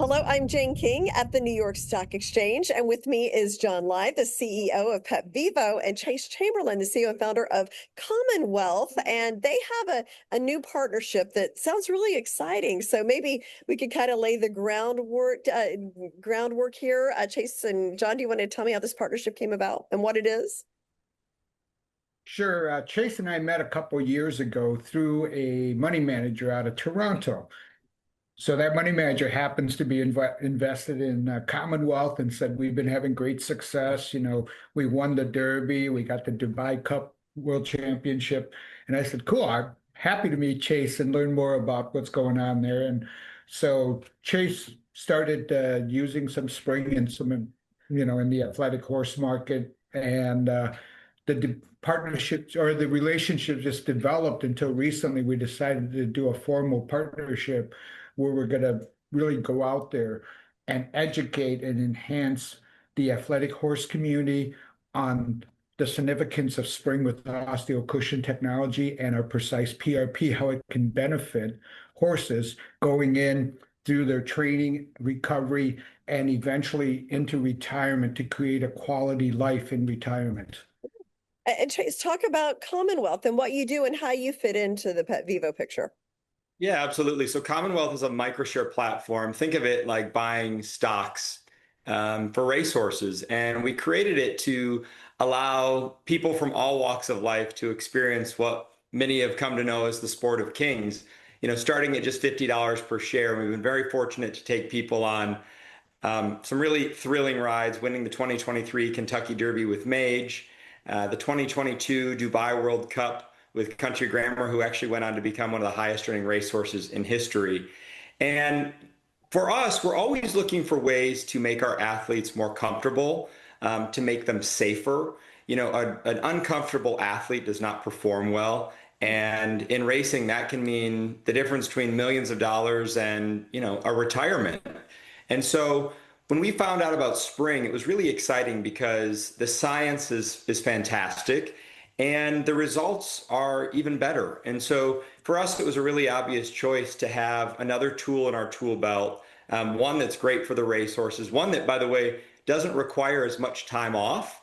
Hello, I'm Jane King at the New York Stock Exchange, and with me is John Lai, the CEO of PetVivo, and Chase Chamberlain, the CEO and founder of Commonwealth. And they have a new partnership that sounds really exciting. So maybe we could kind of lay the groundwork here. Chase and John, do you want to tell me how this partnership came about and what it is? Sure. Chase and I met a couple years ago through a money manager out of Toronto. So that money manager happens to be invested in Commonwealth and said, we've been having great success. We won the Derby, we got the Dubai Cup World Championship. And I said, cool, I'm happy to meet Chase and learn more about what's going on there. And so Chase started using some Spryng and some, in the athletic horse market. And the partnerships or the relationship just developed until recently we decided to do a formal partnership where we're going to really go out there and educate and enhance the athletic horse community on the significance of Spryng with osteocushion technology and our Precise PRP, how it can benefit horses going in through their training, recovery, and eventually into retirement to create a quality life in retirement. And Chase, talk about Commonwealth and what you do and how you fit into the PetVivo picture. Yeah, absolutely. So Commonwealth is a microshare platform. Think of it like buying stocks for racehorses. And we created it to allow people from all walks of life to experience what many have come to know as the sport of kings, starting at just $50 per share. We've been very fortunate to take people on some really thrilling rides, winning the 2023 Kentucky Derby with Mage, the 2022 Dubai World Cup with Country Grammar, who actually went on to become one of the highest earning racehorses in history. And for us, we're always looking for ways to make our athletes more comfortable, to make them safer. An uncomfortable athlete does not perform well. And in racing, that can mean the difference between millions of dollars and, a retirement. And so when we found out about Spryng, it was really exciting because the science is fantastic. And the results are even better. And so for us, it was a really obvious choice to have another tool in our tool belt, one that's great for the racehorses, one that, by the way, doesn't require as much time off.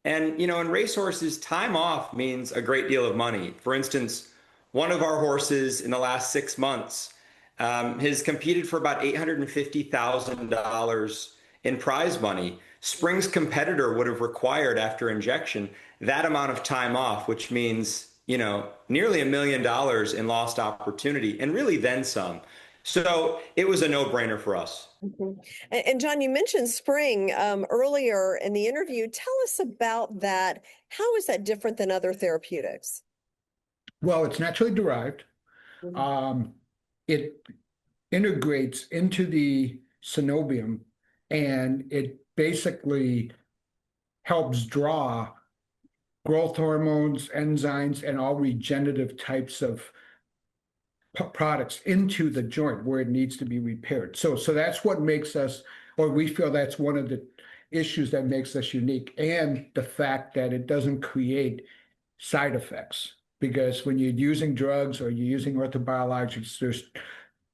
And, in racehorses, time off means a great deal of money. For instance, one of our horses in the last 6 months has competed for about $850,000 in prize money. Spryng's competitor would have required, after injection, that amount of time off, which means, nearly $1 million in lost opportunity and really then some. So it was a no-brainer for us. And John, you mentioned Spryng earlier in the interview. Tell us about that. How is that different than other therapeutics? Well, it's naturally derived. It integrates into the synovium and it basically helps draw growth hormones, enzymes, and all regenerative types of products into the joint where it needs to be repaired. So that's what makes us, or we feel that's one of the issues that makes us unique, and the fact that it doesn't create side effects. Because when you're using drugs or you're using orthobiologics, there's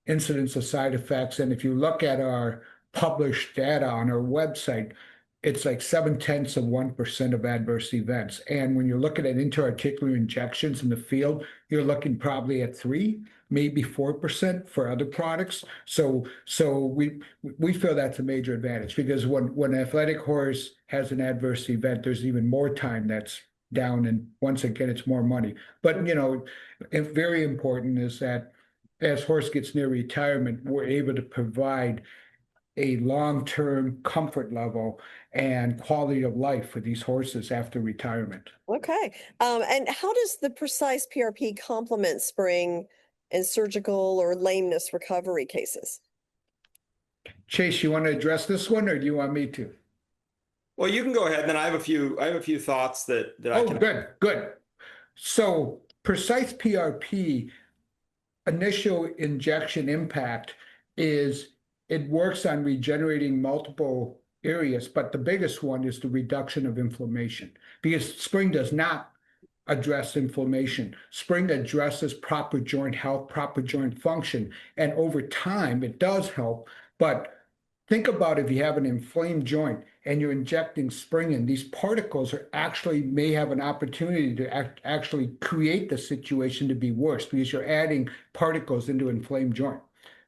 incidence of side effects. And if you look at our published data on our website, it's like 0.7% of adverse events. And when you're looking at intra-articular injections in the field, you're looking probably at 3, maybe 4% for other products. So we feel that's a major advantage, because when an athletic horse has an adverse event, there's even more time that's down, and once again, it's more money. But very important is that as horse gets near retirement, we're able to provide a long-term comfort level and quality of life for these horses after retirement. Okay. And how does the Precise PRP complement Spryng in surgical or lameness recovery cases? Chase, you want to address this one, or do you want me to? Well, you can go ahead, and then I have a few thoughts that I can. Oh, good. So Precise PRP initial injection impact is it works on regenerating multiple areas, but the biggest one is the reduction of inflammation, because Spryng does not address inflammation. Spryng addresses proper joint health, proper joint function, and over time it does help. But think about if you have an inflamed joint and you're injecting Spryng in, these particles are actually may have an opportunity to actually create the situation to be worse because you're adding particles into an inflamed joint.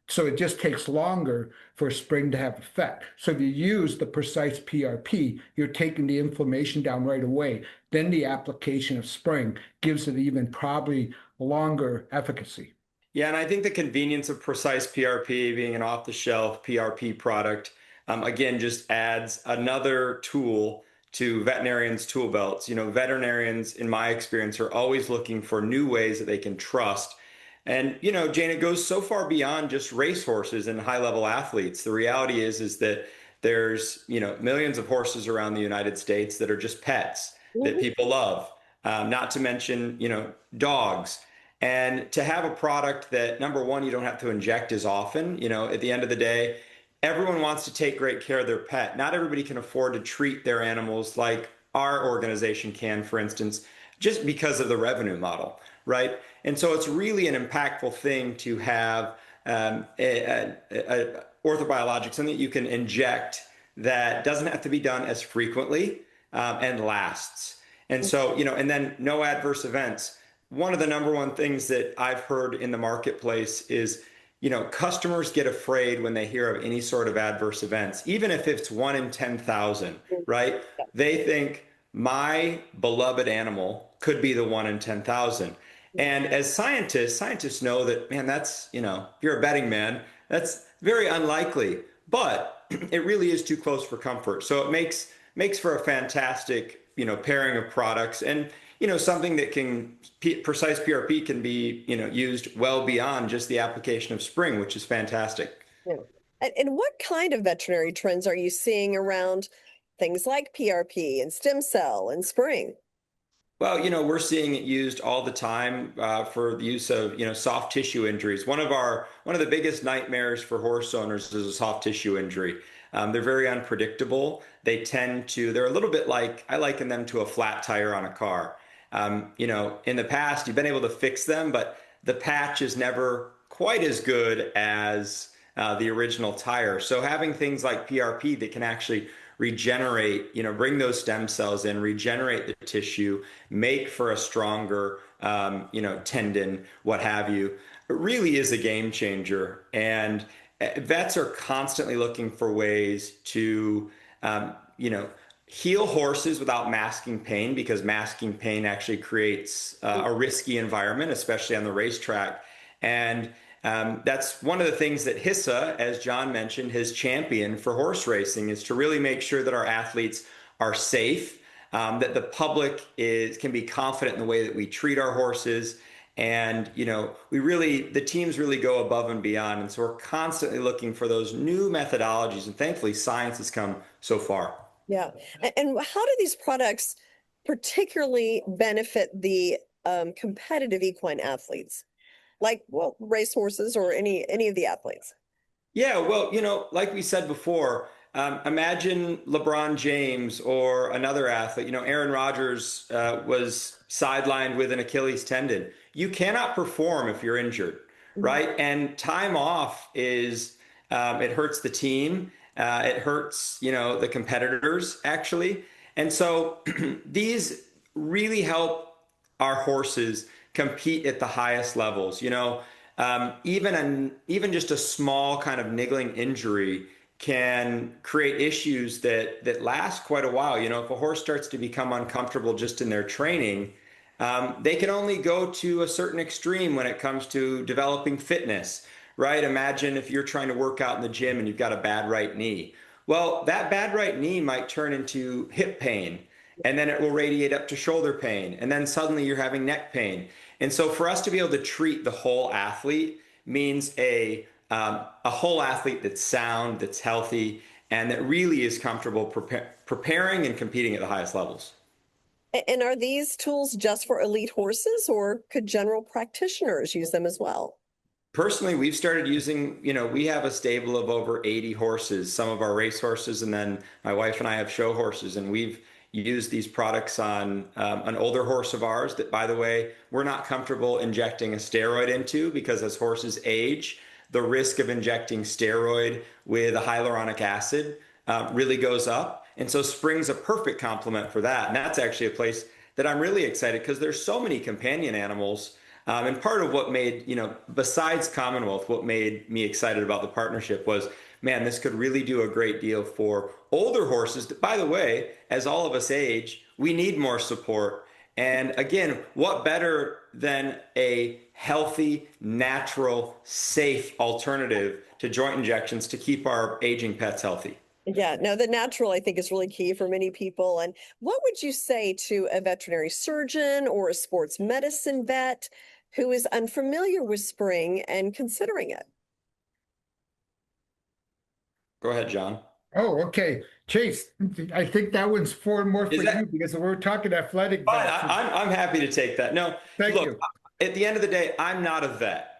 So it just takes longer for Spryng to have effect. So if you use the Precise PRP, you're taking the inflammation down right away. Then the application of Spryng gives it even probably longer efficacy. Yeah, and I think the convenience of Precise PRP being an off-the-shelf PRP product, again, just adds another tool to veterinarians' tool belts. You know, veterinarians, in my experience, are always looking for new ways that they can trust. And, you know, Jane, it goes so far beyond just racehorses and high-level athletes. The reality is that there's, you know, millions of horses around the United States that are just pets that Mhm. people love. Not to mention, you know, dogs. And to have a product that, number one, you don't have to inject as often. You know, at the end of the day, everyone wants to take great care of their pet. Not everybody can afford to treat their animals like our organization can, for instance, just because of the revenue model, right? And so it's really an impactful thing to have a orthobiologic, something that you can inject that doesn't have to be done as frequently and lasts. And so, you know, and then no adverse events. One of the number one things that I've heard in the marketplace is, you know, customers get afraid when they hear of any sort of adverse events, even if it's 1 in 10,000, right? They think my beloved animal could be the 1 in 10,000. And as scientists know that, man, that's, you know, if you're a betting man, that's very unlikely, but it really is too close for comfort. So it makes for a fantastic, you know, pairing of products. And you know, something that can, Precise PRP can be, you know, used well beyond just the application of Spryng, which is fantastic. Yeah. And what kind of veterinary trends are you seeing around things like PRP and stem cell and Spryng? Well, you know, we're seeing it used all the time for the use of, you know, soft tissue injuries. One of the biggest nightmares for horse owners is a soft tissue injury. They're very unpredictable. They're a little bit like, I liken them to a flat tire on a car. You know, in the past, you've been able to fix them, but the patch is never quite as good as the original tire. So having things like PRP that can actually regenerate, you know, bring those stem cells in, regenerate the tissue, make for a stronger, you know, tendon, what have you, it really is a game changer. And vets are constantly looking for ways to, you know, heal horses without masking pain, because masking pain actually creates a risky environment, especially on the racetrack. And that's one of the things that HISA, as John mentioned, has championed for horse racing, is to really make sure that our athletes are safe, that the public can be confident in the way that we treat our horses. And, you know, the teams really go above and beyond. And so we're constantly looking for those new methodologies. And thankfully, science has come so far. Yeah. And how do these products particularly benefit the competitive equine athletes, like, well, racehorses or any of the athletes? Yeah, well, you know, like we said before, imagine LeBron James or another athlete. You know, Aaron Rodgers was sidelined with an Achilles tendon. You cannot perform if you're injured, Mhm. right? And time off it hurts the team. It hurts, you know, the competitors actually. And so these really help our horses compete at the highest levels. You know, even just a small kind of niggling injury can create issues that last quite a while. You know, if a horse starts to become uncomfortable just in their training, they can only go to a certain extreme when it comes to developing fitness, right? Imagine if you're trying to work out in the gym and you've got a bad right knee. Well, that bad right knee might turn into hip pain, and then it will radiate up to shoulder pain, and then suddenly you're having neck pain. And so for us to be able to treat the whole athlete means a whole athlete that's sound, that's healthy, and that really is comfortable preparing and competing at the highest levels. And are these tools just for elite horses, or could general practitioners use them as well? Personally, we've started using, you know, we have a stable of over 80 horses, some of our race horses, and then my wife and I have show horses, and we've used these products on an older horse of ours that, by the way, we're not comfortable injecting a steroid into, because as horses age, the risk of injecting steroid with a hyaluronic acid really goes up. And so Spryng's a perfect complement for that. And that's actually a place that I'm really excited, because there's so many companion animals. And part of what made, besides Commonwealth, what made me excited about the partnership was, man, this could really do a great deal for older horses. That, by the way, as all of us age, we need more support. And again, what better than a healthy, natural, safe alternative to joint injections to keep our aging pets healthy? Yeah, no, the natural, I think, is really key for many people. And what would you say to a veterinary surgeon or a sports medicine vet who is unfamiliar with Spryng and considering it? Go ahead, John. Oh, okay. Chase, I think that one's more Is for that you because we're talking athletic fine? vets. I'm happy to take that. No, Thank look, you. at the end of the day, I'm not a vet.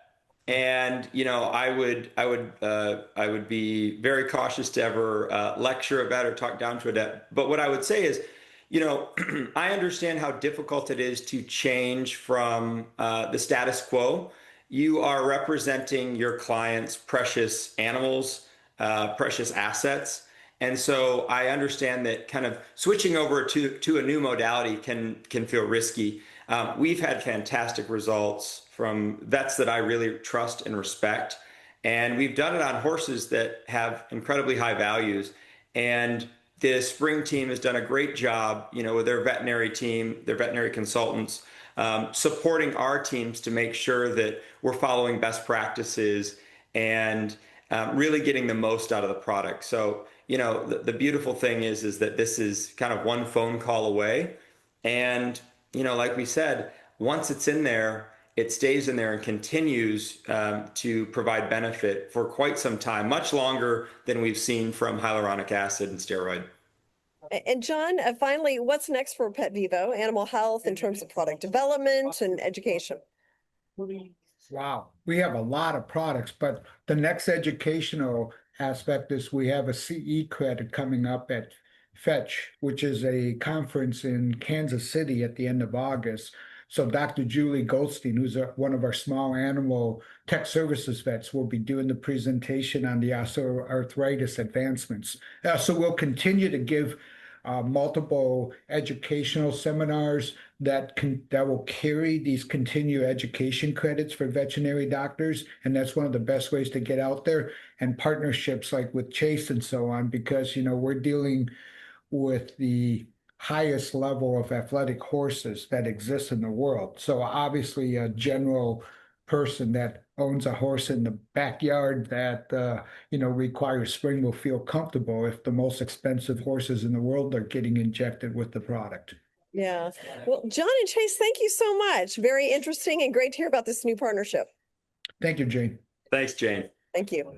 And I would be very cautious to ever lecture a vet or talk down to a vet. But what I would say is, I understand how difficult it is to change from the status quo. You are representing your clients' precious animals, precious assets. And so I understand that kind of switching over to a new modality can feel risky. We've had fantastic results from vets that I really trust and respect. And we've done it on horses that have incredibly high values. And the Spryng team has done a great job, with their veterinary team, their veterinary consultants, supporting our teams to make sure that we're following best practices and really getting the most out of the product. So, the beautiful thing is that this is kind of one phone call away. And, like we said, once it's in there, it stays in there and continues to provide benefit for quite some time, much longer than we've seen from hyaluronic acid and steroid. And John, finally, what's next for PetVivo Animal Health in terms of product development and education? Wow, we have a lot of products, but the next educational aspect is we have a CE credit coming up at Fetch, which is a conference in Kansas City at the end of August. So Dr. Julie Goldstein, who's one of our small animal tech services vets, will be doing the presentation on the osteoarthritis advancements. So we'll continue to give multiple educational seminars that will carry these continued education credits for veterinary doctors, and that's one of the best ways to get out there. And partnerships like with Chase and so on, because we're dealing with the highest level of athletic horses that exist in the world. So obviously a general person that owns a horse in the backyard that requires Spryng will feel comfortable if the most expensive horses in the world are getting injected with the product. Yeah. Well, John and Chase, thank you so much. Very interesting and great to hear about this new partnership. Thank you, Jane. Thanks, Jane. Thank you.